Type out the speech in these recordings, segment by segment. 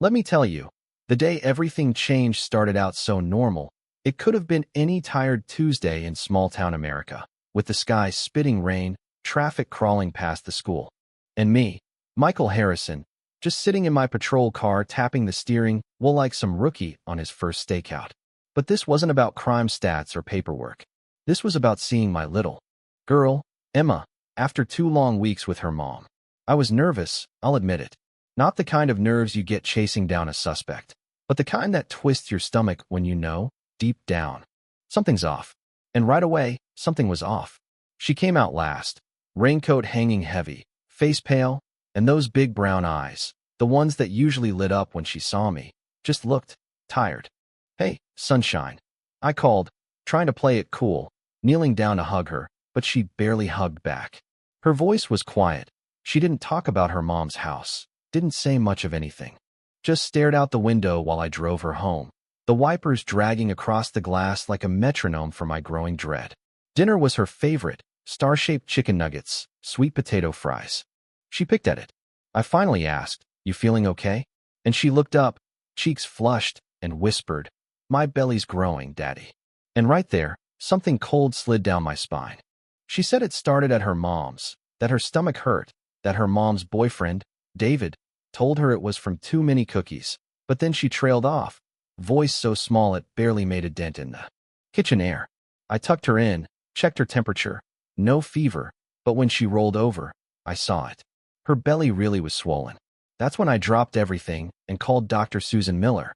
Let me tell you, the day everything changed started out so normal. It could have been any tired Tuesday in small-town America, with the sky spitting rain, traffic crawling past the school. And me, Michael Harrison, just sitting in my patrol car tapping the steering wheel like some rookie on his first stakeout. But this wasn't about crime stats or paperwork. This was about seeing my little girl, Emma, after 2 long weeks with her mom. I was nervous, I'll admit it. Not the kind of nerves you get chasing down a suspect, but the kind that twists your stomach when you know, deep down, something's off. And right away, something was off. She came out last, raincoat hanging heavy, face pale, and those big brown eyes, the ones that usually lit up when she saw me, just looked tired. "Hey, sunshine," I called, trying to play it cool, kneeling down to hug her, but she barely hugged back. Her voice was quiet. She didn't talk about her mom's house, didn't say much of anything. Just stared out the window while I drove her home, the wipers dragging across the glass like a metronome for my growing dread. Dinner was her favorite, star-shaped chicken nuggets, sweet potato fries. She picked at it. I finally asked, "You feeling okay?" And she looked up, cheeks flushed, and whispered, "My belly's growing, Daddy." And right there, something cold slid down my spine. She said it started at her mom's, that her stomach hurt, that her mom's boyfriend, David, told her it was from too many cookies, but then she trailed off, voice so small it barely made a dent in the kitchen air. I tucked her in, checked her temperature, no fever, but when she rolled over, I saw it. Her belly really was swollen. That's when I dropped everything and called Dr. Susan Miller,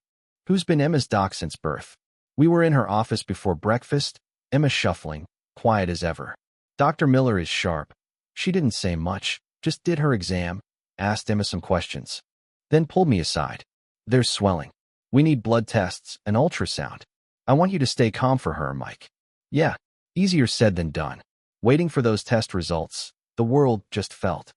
who's been Emma's doc since birth. We were in her office before breakfast, Emma shuffling, quiet as ever. Dr. Miller is sharp. She didn't say much, just did her exam, asked Emma some questions, then pulled me aside. "There's swelling. We need blood tests and ultrasound. I want you to stay calm for her, Mike." Yeah, easier said than done. Waiting for those test results, the world just felt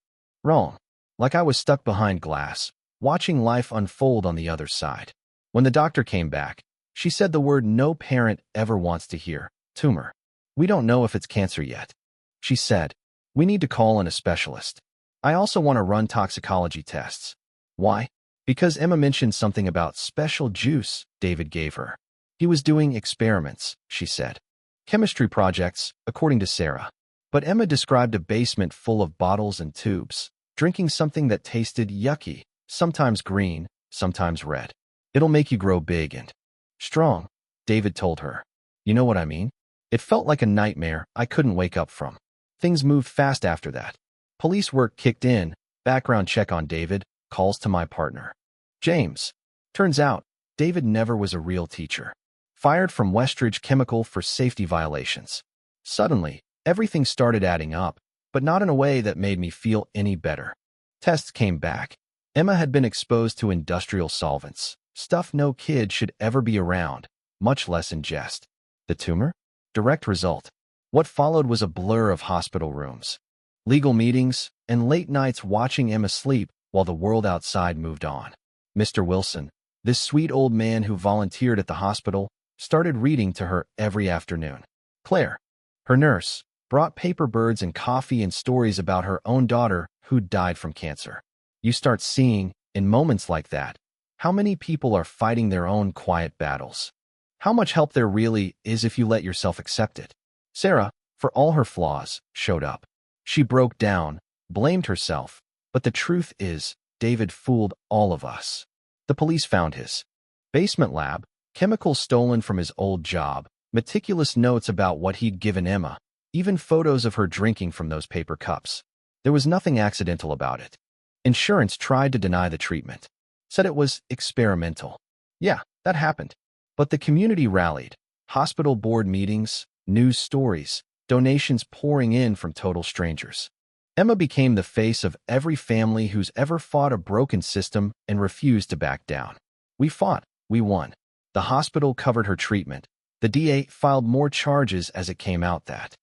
wrong. Like I was stuck behind glass, watching life unfold on the other side. When the doctor came back, she said the word no parent ever wants to hear: tumor. "We don't know if it's cancer yet," she said. "We need to call in a specialist. I also want to run toxicology tests." Why? Because Emma mentioned something about special juice David gave her. He was doing experiments, she said. Chemistry projects, according to Sarah. But Emma described a basement full of bottles and tubes, drinking something that tasted yucky, sometimes green, sometimes red. "It'll make you grow big and strong," David told her. You know what I mean? It felt like a nightmare I couldn't wake up from. Things moved fast after that. Police work kicked in, background check on David, calls to my partner, James. Turns out, David never was a real teacher. Fired from Westridge Chemical for safety violations. Suddenly, everything started adding up, but not in a way that made me feel any better. Tests came back. Emma had been exposed to industrial solvents, stuff no kid should ever be around, much less ingest. The tumor? Direct result. What followed was a blur of hospital rooms, legal meetings, and late nights watching Emma sleep while the world outside moved on. Mr. Wilson, this sweet old man who volunteered at the hospital, started reading to her every afternoon. Claire, her nurse, brought paper birds and coffee and stories about her own daughter who died from cancer. You start seeing, in moments like that, how many people are fighting their own quiet battles. How much help there really is if you let yourself accept it. Sarah, for all her flaws, showed up. She broke down, blamed herself, but the truth is, David fooled all of us. The police found his basement lab, chemicals stolen from his old job, meticulous notes about what he'd given Emma, even photos of her drinking from those paper cups. There was nothing accidental about it. Insurance tried to deny the treatment, said it was experimental. Yeah, that happened. But the community rallied. Hospital board meetings, news stories, donations pouring in from total strangers. Emma became the face of every family who's ever fought a broken system and refused to back down. We fought. We won. The hospital covered her treatment. The DA filed more charges as it came out that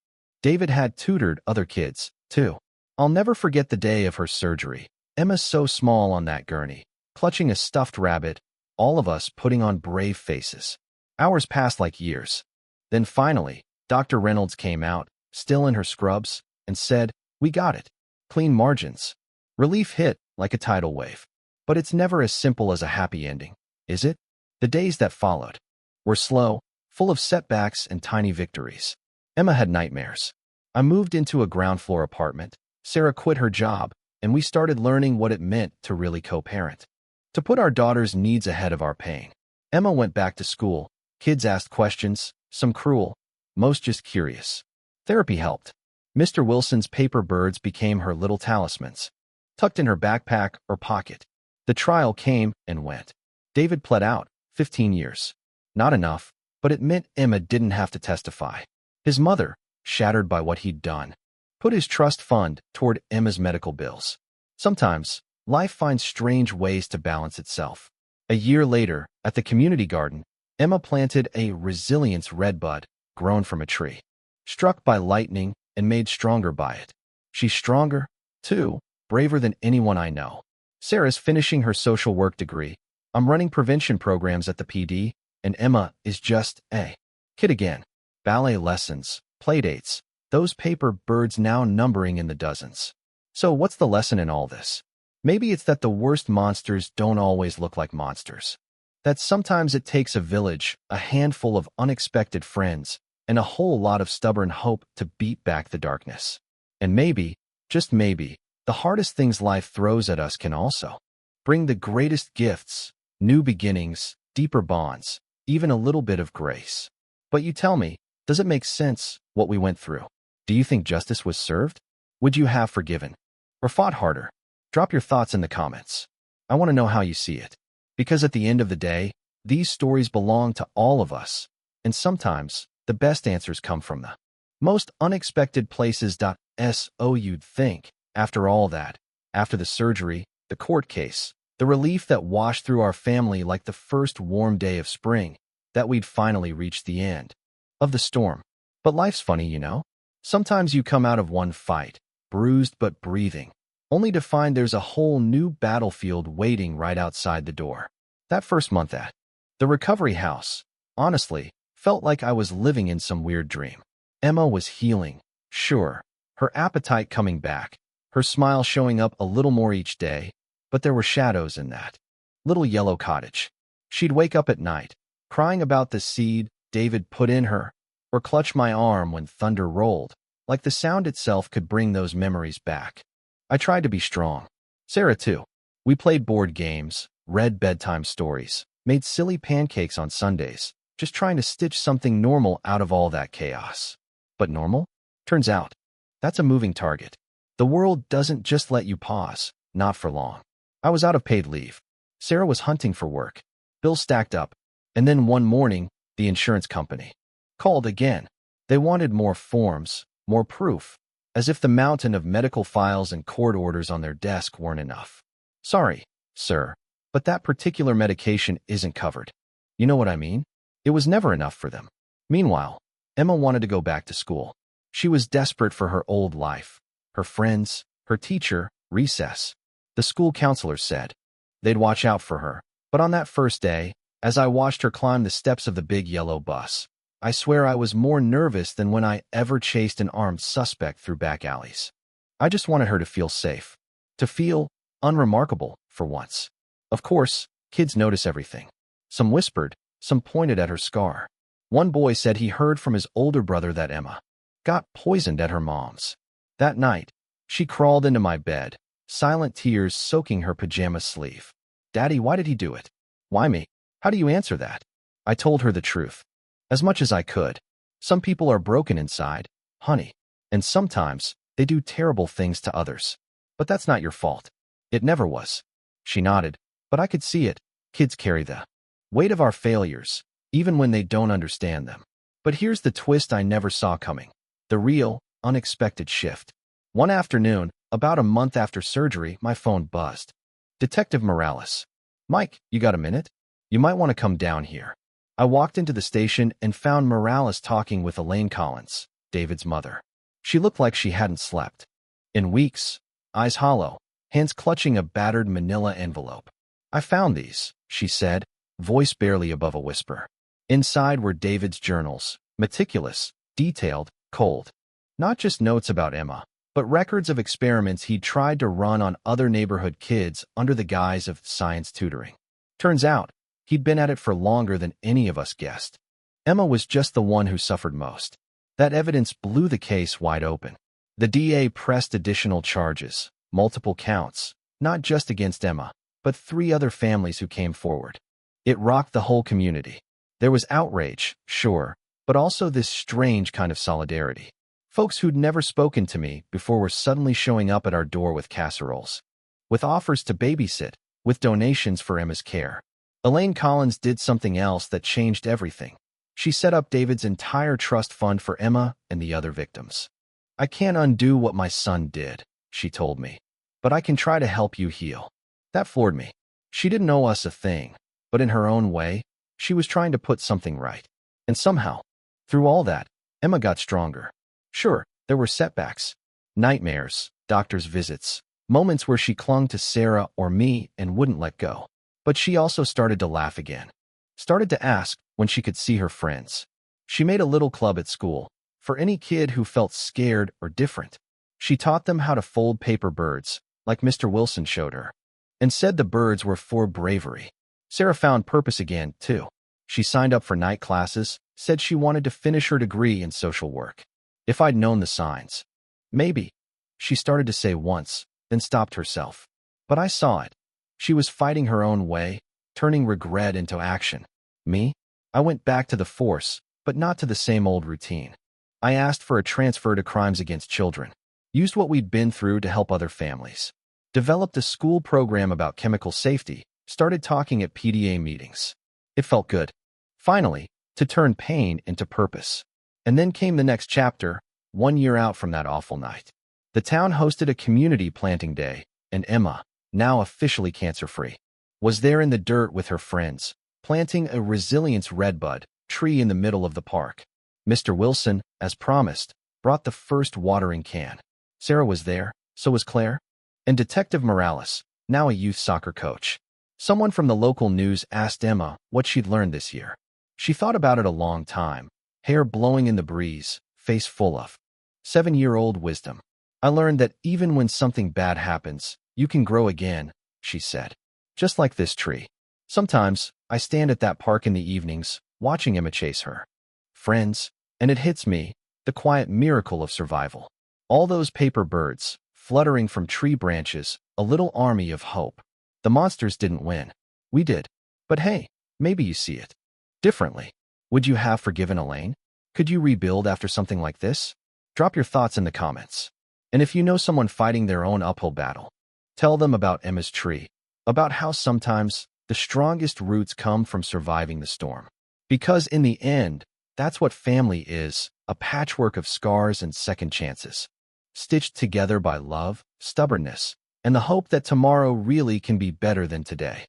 David had tutored other kids, too. I'll never forget the day of her surgery. Emma's so small on that gurney, clutching a stuffed rabbit, all of us putting on brave faces. Hours passed like years. Then finally, Dr. Reynolds came out, still in her scrubs, and said, "We got it. Clean margins." Relief hit like a tidal wave. But it's never as simple as a happy ending, is it? The days that followed were slow, full of setbacks and tiny victories. Emma had nightmares. I moved into a ground-floor apartment. Sarah quit her job, and we started learning what it meant to really co-parent. To put our daughter's needs ahead of our pain. Emma went back to school. Kids asked questions, some cruel, most just curious. Therapy helped. Mr. Wilson's paper birds became her little talismans, tucked in her backpack or pocket. The trial came and went. David pled out, 15 years. Not enough, but it meant Emma didn't have to testify. His mother, shattered by what he'd done, put his trust fund toward Emma's medical bills. Sometimes, life finds strange ways to balance itself. A year later, at the community garden, Emma planted a resilience redbud grown from a tree, struck by lightning and made stronger by it. She's stronger, too, braver than anyone I know. Sarah's finishing her social work degree. I'm running prevention programs at the PD, and Emma is just a kid again. Ballet lessons, playdates, those paper birds now numbering in the dozens. So what's the lesson in all this? Maybe it's that the worst monsters don't always look like monsters. That sometimes it takes a village, a handful of unexpected friends, and a whole lot of stubborn hope to beat back the darkness. And maybe, just maybe, the hardest things life throws at us can also bring the greatest gifts, new beginnings, deeper bonds, even a little bit of grace. But you tell me, does it make sense, what we went through? Do you think justice was served? Would you have forgiven? Or fought harder? Drop your thoughts in the comments. I want to know how you see it. Because at the end of the day, these stories belong to all of us, and sometimes the best answers come from the most unexpected places. So you'd think, after all that, after the surgery, the court case, the relief that washed through our family like the first warm day of spring, that we'd finally reached the end of the storm. But life's funny, you know? Sometimes you come out of one fight, bruised but breathing, only to find there's a whole new battlefield waiting right outside the door. That first month at the recovery house, honestly, felt like I was living in some weird dream. Emma was healing, sure, her appetite coming back, her smile showing up a little more each day, but there were shadows in that little yellow cottage. She'd wake up at night, crying about the seed David put in her, or clutch my arm when thunder rolled, like the sound itself could bring those memories back. I tried to be strong. Sarah, too. We played board games, read bedtime stories, made silly pancakes on Sundays, just trying to stitch something normal out of all that chaos. But normal? Turns out, that's a moving target. The world doesn't just let you pause, not for long. I was out of paid leave. Sarah was hunting for work. Bills stacked up. And then one morning, the insurance company called again. They wanted more forms, more proof, as if the mountain of medical files and court orders on their desk weren't enough. Sorry, sir, but that particular medication isn't covered. You know what I mean? It was never enough for them. Meanwhile, Emma wanted to go back to school. She was desperate for her old life, her friends, her teacher, recess. The school counselor said they'd watch out for her. But on that first day, as I watched her climb the steps of the big yellow bus, I swear I was more nervous than when I ever chased an armed suspect through back alleys. I just wanted her to feel safe, to feel unremarkable for once. Of course, kids notice everything. Some whispered, some pointed at her scar. One boy said he heard from his older brother that Emma got poisoned at her mom's. That night, she crawled into my bed, silent tears soaking her pajama sleeve. Daddy, why did he do it? Why me? How do you answer that? I told her the truth. As much as I could. Some people are broken inside, honey. And sometimes, they do terrible things to others. But that's not your fault. It never was. She nodded, but I could see it. Kids carry the weight of our failures, even when they don't understand them. But here's the twist I never saw coming. The real, unexpected shift. One afternoon, about a month after surgery, my phone buzzed. Detective Morales. Mike, you got a minute? You might want to come down here. I walked into the station and found Morales talking with Elaine Collins, David's mother. She looked like she hadn't slept in weeks, eyes hollow, hands clutching a battered manila envelope. I found these, she said, voice barely above a whisper. Inside were David's journals, meticulous, detailed, cold. Not just notes about Emma, but records of experiments he'd tried to run on other neighborhood kids under the guise of science tutoring. Turns out, he'd been at it for longer than any of us guessed. Emma was just the one who suffered most. That evidence blew the case wide open. The DA pressed additional charges, multiple counts, not just against Emma, but 3 other families who came forward. It rocked the whole community. There was outrage, sure, but also this strange kind of solidarity. Folks who'd never spoken to me before were suddenly showing up at our door with casseroles, with offers to babysit, with donations for Emma's care. Elaine Collins did something else that changed everything. She set up David's entire trust fund for Emma and the other victims. "I can't undo what my son did," she told me, "but I can try to help you heal." That floored me. She didn't owe us a thing, but in her own way, she was trying to put something right. And somehow, through all that, Emma got stronger. Sure, there were setbacks, nightmares, doctor's visits, moments where she clung to Sarah or me and wouldn't let go. But she also started to laugh again. Started to ask when she could see her friends. She made a little club at school for any kid who felt scared or different. She taught them how to fold paper birds, like Mr. Wilson showed her, and said the birds were for bravery. Sarah found purpose again, too. She signed up for night classes, said she wanted to finish her degree in social work. If I'd known the signs. Maybe, she started to say once, then stopped herself. But I saw it. She was fighting her own way, turning regret into action. Me? I went back to the force, but not to the same old routine. I asked for a transfer to crimes against children, used what we'd been through to help other families, developed a school program about chemical safety, started talking at PDA meetings. It felt good, finally, to turn pain into purpose. And then came the next chapter, 1 year out from that awful night. The town hosted a community planting day, and Emma, now officially cancer-free, was there in the dirt with her friends, planting a resilience redbud tree in the middle of the park. Mr. Wilson, as promised, brought the first watering can. Sarah was there, so was Claire, and Detective Morales, now a youth soccer coach. Someone from the local news asked Emma what she'd learned this year. She thought about it a long time, hair blowing in the breeze, face full of 7-year-old wisdom. "I learned that even when something bad happens, you can grow again," she said. "Just like this tree. Sometimes, I stand at that park in the evenings, watching Emma chase her friends, and it hits me, the quiet miracle of survival. All those paper birds, fluttering from tree branches, a little army of hope. The monsters didn't win. We did. But hey, maybe you see it differently. Would you have forgiven Elaine? Could you rebuild after something like this? Drop your thoughts in the comments. And if you know someone fighting their own uphill battle, tell them about Emma's tree, about how sometimes the strongest roots come from surviving the storm. Because in the end, that's what family is, a patchwork of scars and second chances, stitched together by love, stubbornness, and the hope that tomorrow really can be better than today.